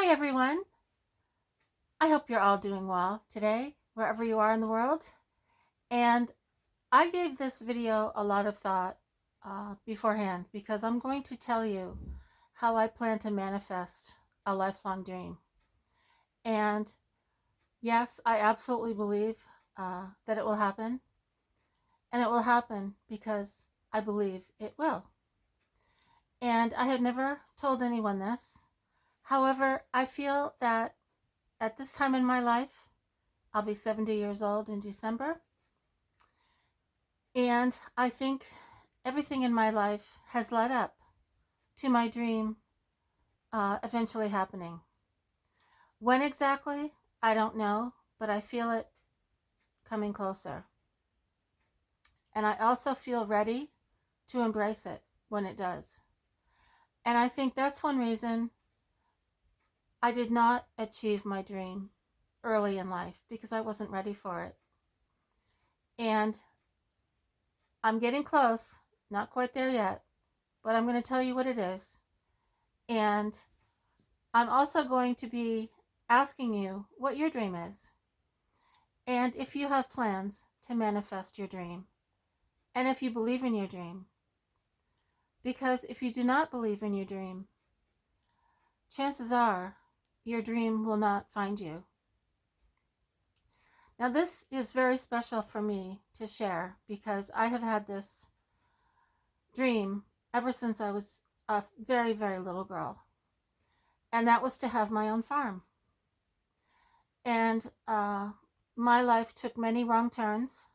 Hi, everyone. I hope you're all doing well today, wherever you are in the world. And I gave this video a lot of thought beforehand because I'm going to tell you how I plan to manifest a lifelong dream. And yes, I absolutely believe that it will happen. And it will happen because I believe it will. And I have never told anyone this. However, I feel that at this time in my life, I'll be 70 years old in December. And I think everything in my life has led up to my dream eventually happening. When exactly, I don't know, but I feel it coming closer. And I also feel ready to embrace it when it does. And I think that's one reason I did not achieve my dream early in life, because I wasn't ready for it. And I'm getting close, not quite there yet, but I'm going to tell you what it is. And I'm also going to be asking you what your dream is, and if you have plans to manifest your dream, and if you believe in your dream. Because if you do not believe in your dream, chances are your dream will not find you. Now, this is very special for me to share because I have had this dream ever since I was a very, very little girl, and that was to have my own farm. And my life took many wrong turns,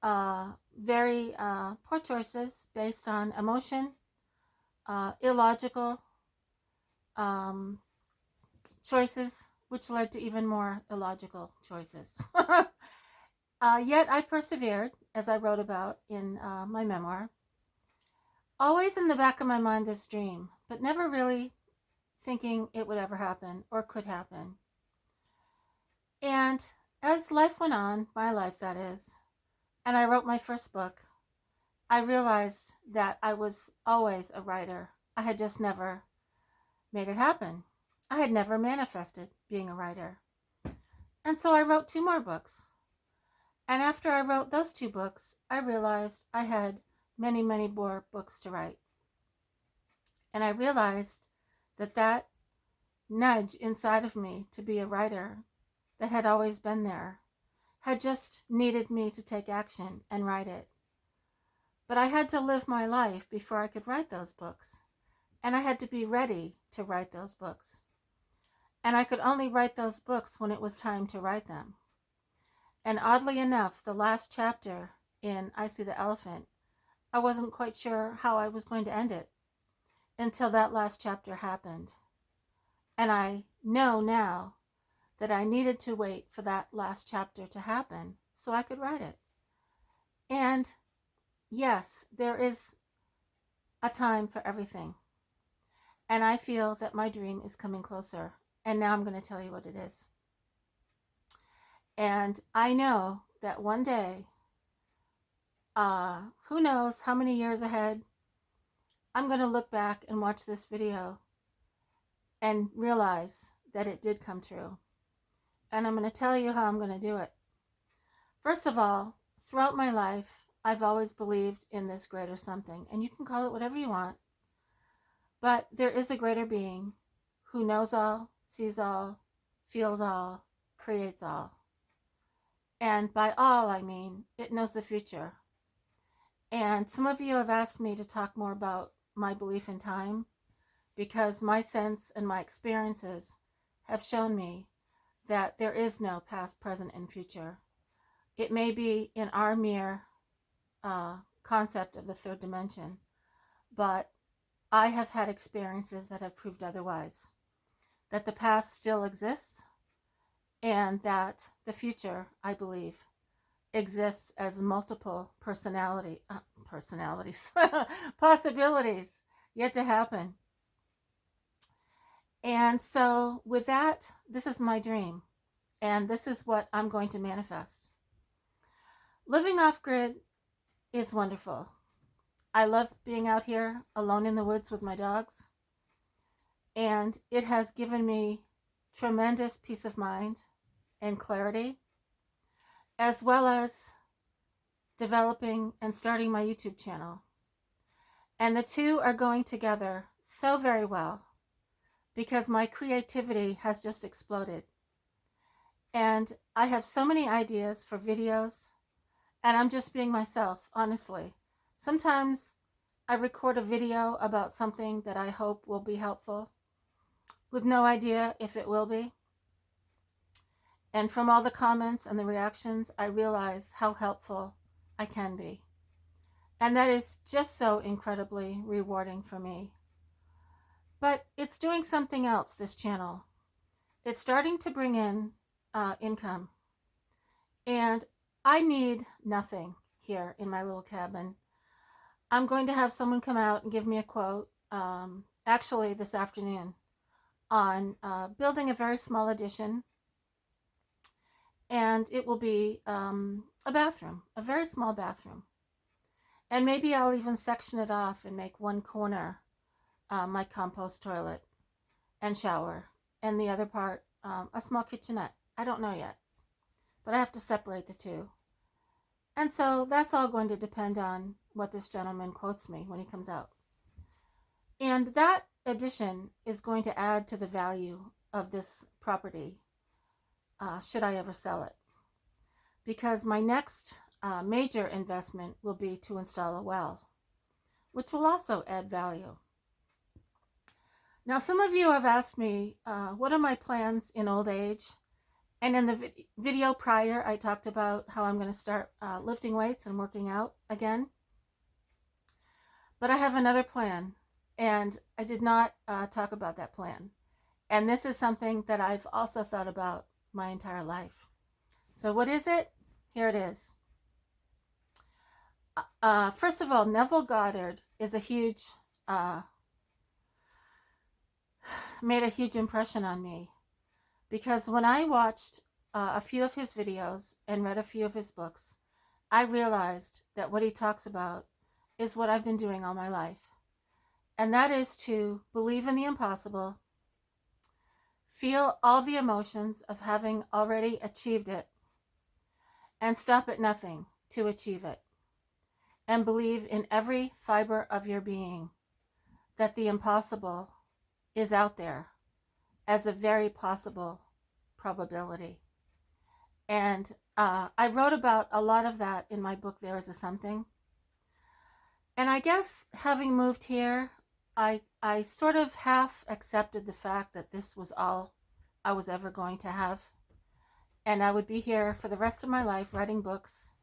very poor choices based on emotion, illogical um, choices, which led to even more illogical choices. Yet I persevered, as I wrote about in my memoir. Always in the back of my mind, this dream, but never really thinking it would ever happen or could happen. And as life went on, my life that is, and I wrote my first book, I realized that I was always a writer. I had just never made it happen. I had never manifested being a writer. And so I wrote two more books. And after I wrote those two books, I realized I had many, many more books to write. And I realized that that nudge inside of me to be a writer that had always been there had just needed me to take action and write it. But I had to live my life before I could write those books. And I had to be ready to write those books. And I could only write those books when it was time to write them. And oddly enough, the last chapter in I See the Elephant, I wasn't quite sure how I was going to end it until that last chapter happened. And I know now that I needed to wait for that last chapter to happen so I could write it. And yes, there is a time for everything. And I feel that my dream is coming closer. And now I'm going to tell you what it is. And I know that one day, who knows how many years ahead, I'm going to look back and watch this video and realize that it did come true. And I'm going to tell you how I'm going to do it. First of all, throughout my life, I've always believed in this greater something. And you can call it whatever you want. But there is a greater being who knows all, sees all, feels all, creates all. And by all, I mean, it knows the future. And some of you have asked me to talk more about my belief in time, because my sense and my experiences have shown me that there is no past, present, and future. It may be in our mere concept of the third dimension, but I have had experiences that have proved otherwise, that the past still exists, and that the future, I believe, exists as multiple personalities, possibilities yet to happen. And so with that, this is my dream, and this is what I'm going to manifest. Living off grid is wonderful. I love being out here alone in the woods with my dogs. And it has given me tremendous peace of mind and clarity, as well as developing and starting my YouTube channel. And the two are going together so very well because my creativity has just exploded. And I have so many ideas for videos, and I'm just being myself, honestly. Sometimes I record a video about something that I hope will be helpful, with no idea if it will be. And from all the comments and the reactions, I realize how helpful I can be. And that is just so incredibly rewarding for me. But it's doing something else, this channel. It's starting to bring in income. And I need nothing here in my little cabin. I'm going to have someone come out and give me a quote, actually this afternoon, on building a very small addition. And it will be a bathroom, a very small bathroom. And maybe I'll even section it off and make one corner my compost toilet and shower, and the other part a small kitchenette. I don't know yet, but I have to separate the two. And so that's all going to depend on what this gentleman quotes me when he comes out. And that addition is going to add to the value of this property should I ever sell it. Because my next major investment will be to install a well, which will also add value. Now, some of you have asked me, what are my plans in old age? And in the video prior, I talked about how I'm going to start lifting weights and working out again. But I have another plan, and I did not talk about that plan. And this is something that I've also thought about my entire life. So what is it? Here it is. First of all, Neville Goddard is a huge, made a huge impression on me. Because when I watched a few of his videos and read a few of his books, I realized that what he talks about is what I've been doing all my life. And that is to believe in the impossible, feel all the emotions of having already achieved it, and stop at nothing to achieve it. And believe in every fiber of your being that the impossible is out there as a very possible probability. And I wrote about a lot of that in my book, There Is a Something. And I guess having moved here, I sort of half accepted the fact that this was all I was ever going to have. And I would be here for the rest of my life writing books,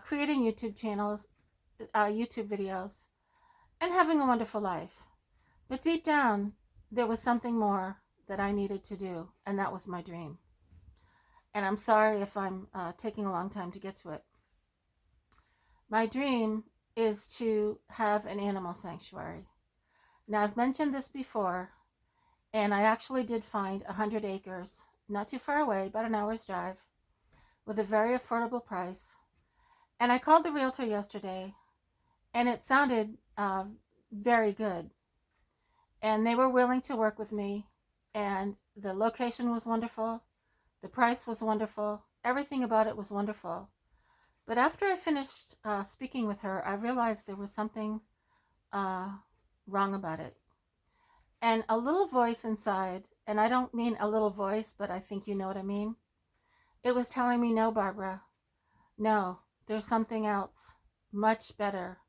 creating YouTube channels, YouTube videos, and having a wonderful life. But deep down, there was something more that I needed to do, and that was my dream. And I'm sorry if I'm taking a long time to get to it. My dream is to have an animal sanctuary. Now, I've mentioned this before, and I actually did find 100 acres, not too far away, about an hour's drive, with a very affordable price. And I called the realtor yesterday, and it sounded very good. And they were willing to work with me, and the location was wonderful, the price was wonderful, everything about it was wonderful. But after I finished speaking with her, I realized there was something wrong about it. And a little voice inside, and I don't mean a little voice, but I think you know what I mean. It was telling me, no, Barbara, no, there's something else, much better,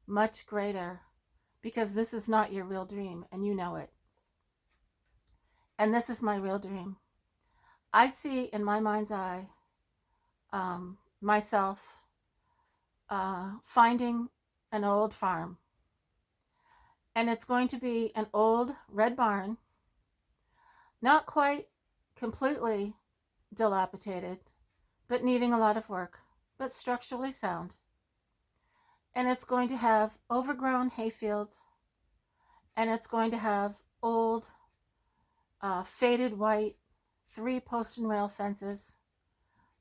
much greater, because this is not your real dream, and you know it. And this is my real dream. I see in my mind's eye myself finding an old farm. And it's going to be an old red barn, not quite completely dilapidated, but needing a lot of work, but structurally sound. And it's going to have overgrown hayfields, and it's going to have old, faded white 3 post and rail fences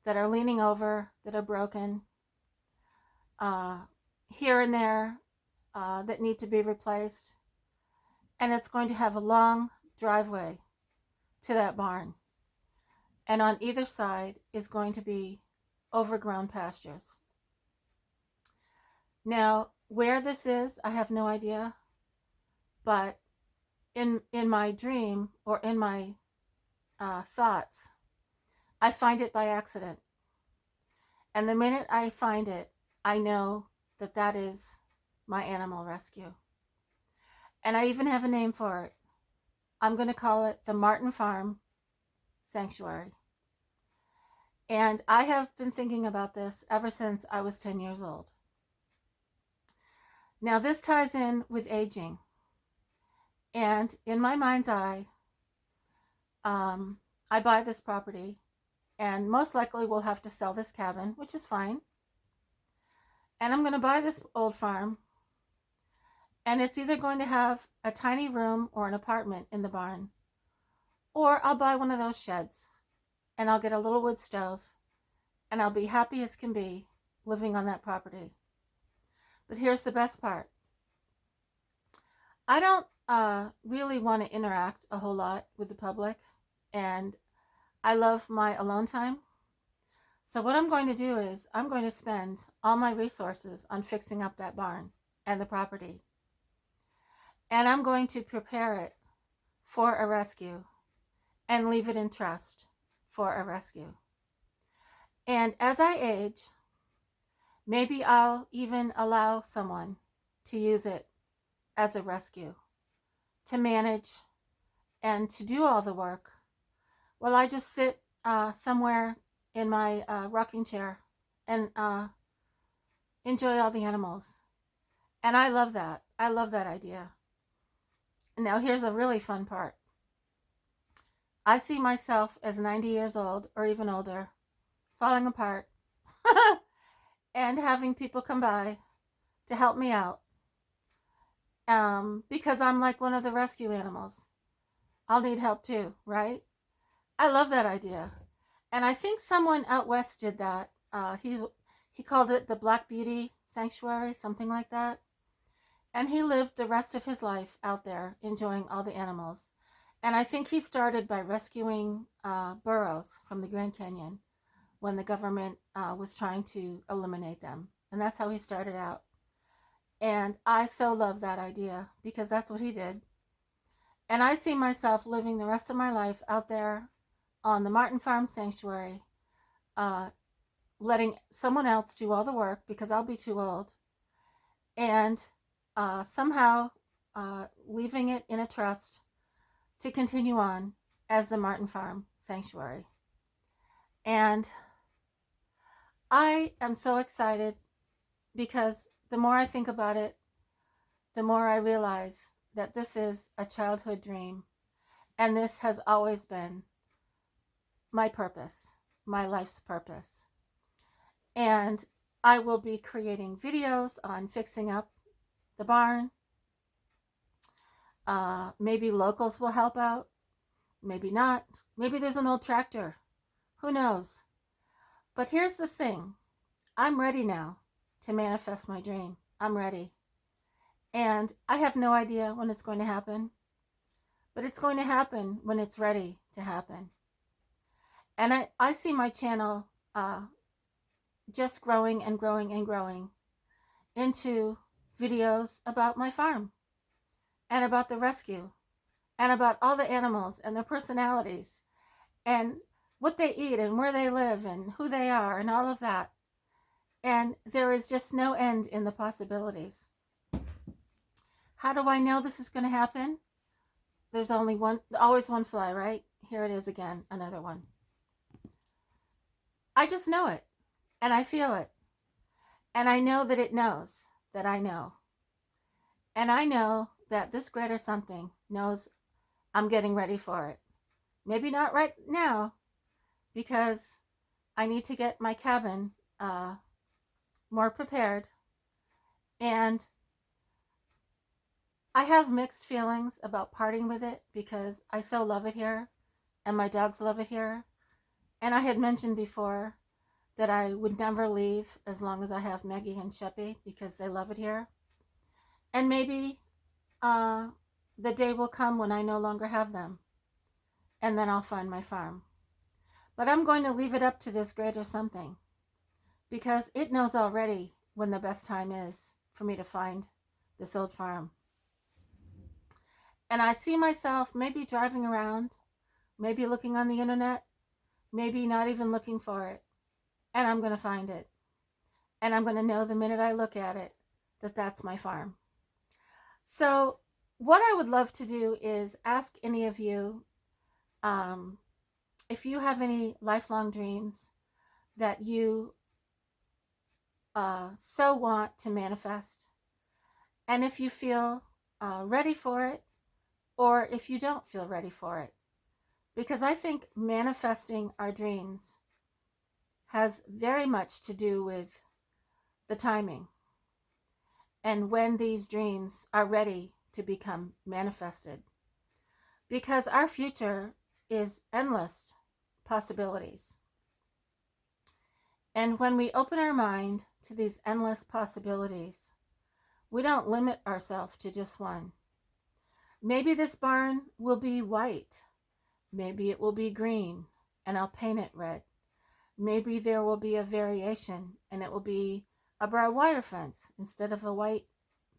that are leaning over, that are broken, here and there, that need to be replaced. and it's going to have a long driveway to that barn. And on either side is going to be overgrown pastures. Now, where this is, I have no idea, but in my dream or in my thoughts, I find it by accident. And the minute I find it, I know that that is my animal rescue. And I even have a name for it. I'm going to call it the Martin Farm Sanctuary. And I have been thinking about this ever since I was 10 years old. Now, this ties in with aging. And in my mind's eye, I buy this property, and most likely we'll have to sell this cabin, which is fine. And I'm going to buy this old farm, and it's either going to have a tiny room or an apartment in the barn, or I'll buy one of those sheds, and I'll get a little wood stove, and I'll be happy as can be living on that property. But here's the best part. I don't really want to interact a whole lot with the public, and I love my alone time. So what I'm going to do is I'm going to spend all my resources on fixing up that barn and the property. And I'm going to prepare it for a rescue and leave it in trust for a rescue. And as I age, maybe I'll even allow someone to use it as a rescue, to manage and to do all the work while I just sit somewhere in my rocking chair and enjoy all the animals. And I love that. I love that idea. Now, here's a really fun part. I see myself as 90 years old or even older, falling apart, and having people come by to help me out because I'm like one of the rescue animals. I'll need help too, right? I love that idea. And I think someone out west did that. He called it the Black Beauty Sanctuary, something like that. And he lived the rest of his life out there enjoying all the animals. And I think he started by rescuing burros from the Grand Canyon when the government was trying to eliminate them. And that's how he started out. And I so love that idea because that's what he did. And I see myself living the rest of my life out there on the Martin Farm Sanctuary, letting someone else do all the work because I'll be too old, and somehow leaving it in a trust to continue on as the Martin Farm Sanctuary. And I am so excited because the more I think about it, the more I realize that this is a childhood dream, and this has always been my purpose, my life's purpose. And I will be creating videos on fixing up the barn. Maybe locals will help out, maybe not. Maybe there's an old tractor. Who knows? But here's the thing. I'm ready now to manifest my dream. I'm ready. And I have no idea when it's going to happen, but it's going to happen when it's ready to happen. And I see my channel just growing and growing and growing into videos about my farm and about the rescue and about all the animals and their personalities and what they eat and where they live and who they are and all of that. And there is just no end in the possibilities. How do I know this is going to happen? There's always one fly, right? Here it is again, another one. I just know it, and I feel it, and I know that it knows that I know. And I know that this greater something knows I'm getting ready for it. Maybe not right now, because I need to get my cabin more prepared. And I have mixed feelings about parting with it because I so love it here, and my dogs love it here. And I had mentioned before that I would never leave as long as I have Maggie and Sheppy because they love it here. And maybe the day will come when I no longer have them, and then I'll find my farm. But I'm going to leave it up to this greater something, because it knows already when the best time is for me to find this old farm. And I see myself maybe driving around, maybe looking on the internet, maybe not even looking for it. And I'm going to find it. And I'm going to know the minute I look at it that that's my farm. So what I would love to do is ask any of you, if you have any lifelong dreams that you so want to manifest, and if you feel ready for it, or if you don't feel ready for it. Because I think manifesting our dreams has very much to do with the timing and when these dreams are ready to become manifested. Because our future is endless possibilities. And when we open our mind to these endless possibilities, we don't limit ourselves to just one. Maybe this barn will be white. Maybe it will be green, and I'll paint it red. Maybe there will be a variation, and it will be a barbed wire fence instead of a white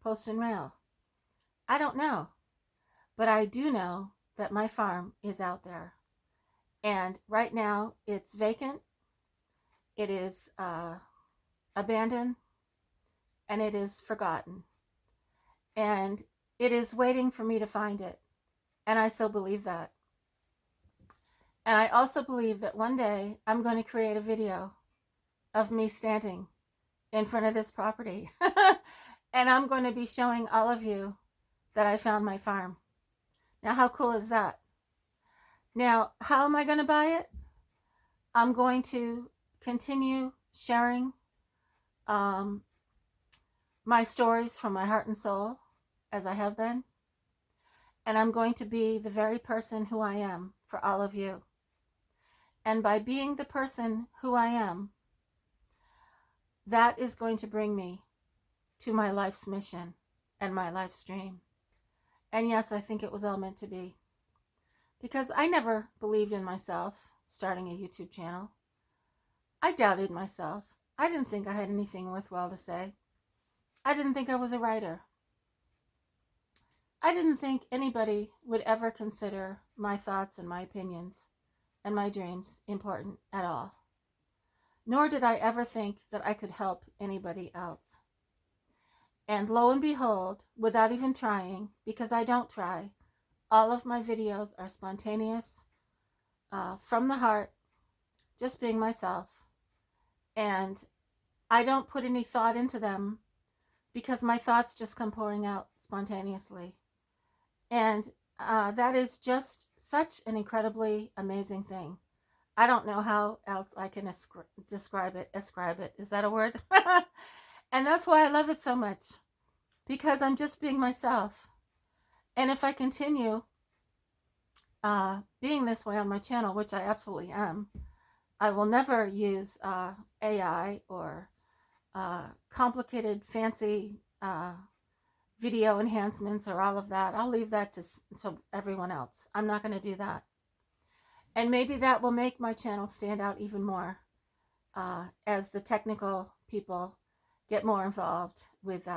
post and rail. I don't know, but I do know that my farm is out there. And right now, it's vacant, it is abandoned, and it is forgotten. And it is waiting for me to find it. And I so believe that. And I also believe that one day I'm going to create a video of me standing in front of this property. And I'm going to be showing all of you that I found my farm. Now, how cool is that? Now, how am I going to buy it? I'm going to continue sharing my stories from my heart and soul, as I have been. And I'm going to be the very person who I am for all of you. And by being the person who I am, that is going to bring me to my life's mission and my life's dream. And yes, I think it was all meant to be. Because I never believed in myself starting a YouTube channel. I doubted myself. I didn't think I had anything worthwhile to say. I didn't think I was a writer. I didn't think anybody would ever consider my thoughts and my opinions and my dreams important at all. Nor did I ever think that I could help anybody else. And lo and behold, without even trying, because I don't try, all of my videos are spontaneous, from the heart, just being myself. And I don't put any thought into them because my thoughts just come pouring out spontaneously. And that is just such an incredibly amazing thing. I don't know how else I can describe it. Ascribe it. Is that a word? And that's why I love it so much. Because I'm just being myself. And if I continue being this way on my channel, which I absolutely am, I will never use AI or complicated, fancy video enhancements or all of that. I'll leave that to everyone else. I'm not going to do that. And maybe that will make my channel stand out even more as the technical people get more involved with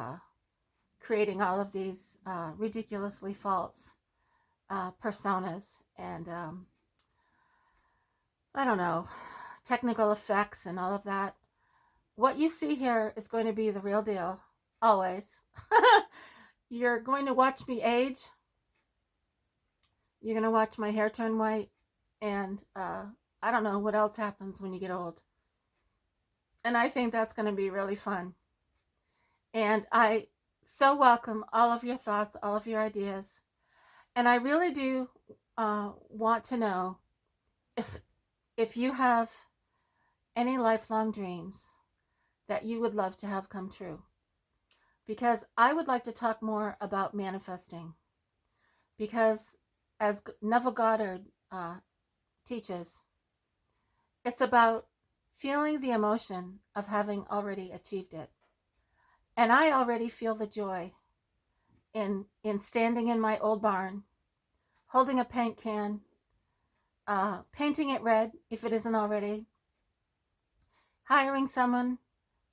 creating all of these ridiculously false personas and I don't know, technical effects and all of that. What you see here is going to be the real deal, always. You're going to watch me age. You're going to watch my hair turn white. And I don't know what else happens when you get old. And I think that's going to be really fun. And I so welcome all of your thoughts, all of your ideas. And I really do want to know if you have any lifelong dreams that you would love to have come true. Because I would like to talk more about manifesting. Because as Neville Goddard teaches, it's about feeling the emotion of having already achieved it. And I already feel the joy in standing in my old barn, holding a paint can, painting it red if it isn't already, hiring someone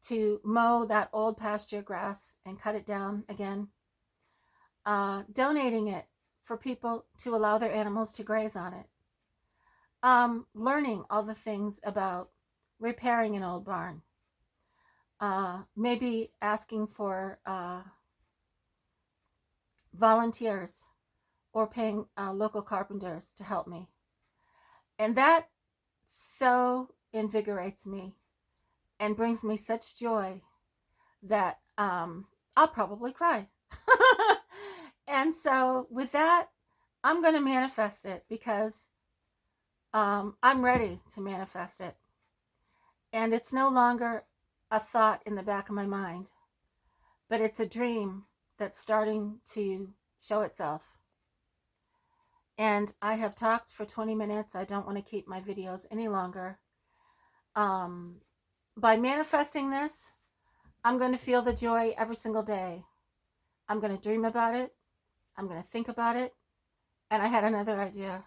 to mow that old pasture grass and cut it down again, donating it for people to allow their animals to graze on it, learning all the things about repairing an old barn, maybe asking for volunteers or paying local carpenters to help me. And that so invigorates me and brings me such joy that I'll probably cry. And so with that, I'm going to manifest it because I'm ready to manifest it. And it's no longer a thought in the back of my mind, but it's a dream that's starting to show itself. And I have talked for 20 minutes. I don't want to keep my videos any longer. By manifesting this, I'm going to feel the joy every single day. I'm going to dream about it. I'm going to think about it. And I had another idea.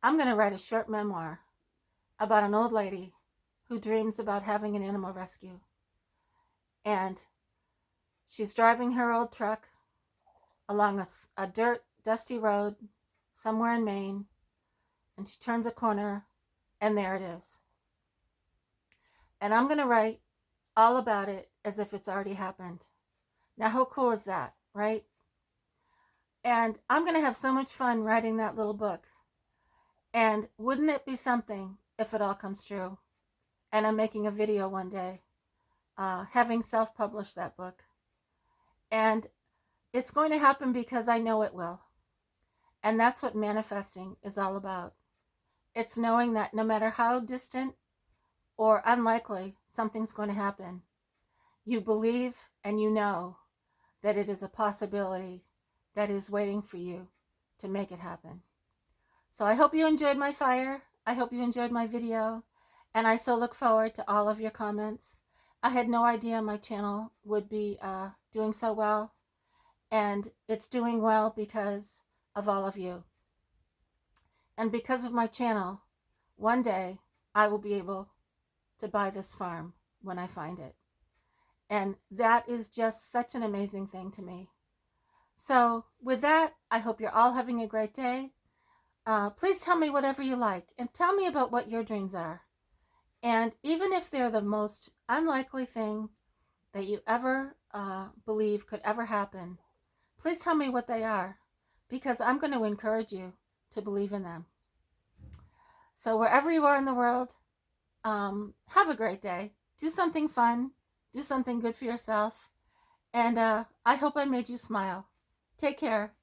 I'm going to write a short memoir about an old lady who dreams about having an animal rescue. And she's driving her old truck along a dirt, dusty road somewhere in Maine, and she turns a corner, and there it is. And I'm going to write all about it as if it's already happened. Now, how cool is that, right? And I'm going to have so much fun writing that little book. And wouldn't it be something if it all comes true? And I'm making a video one day, having self-published that book. And it's going to happen because I know it will. And that's what manifesting is all about. It's knowing that no matter how distant or unlikely something's going to happen, you believe and you know that it is a possibility that is waiting for you to make it happen. So I hope you enjoyed my fire. I hope you enjoyed my video. And I so look forward to all of your comments. I had no idea my channel would be doing so well. And it's doing well because of all of you. And because of my channel, one day I will be able to buy this farm when I find it. And that is just such an amazing thing to me. So with that, I hope you're all having a great day. Please tell me whatever you like and tell me about what your dreams are. And even if they're the most unlikely thing that you ever believe could ever happen, please tell me what they are, because I'm going to encourage you to believe in them. So wherever you are in the world, have a great day. Do something fun. Do something good for yourself. And I hope I made you smile. Take care.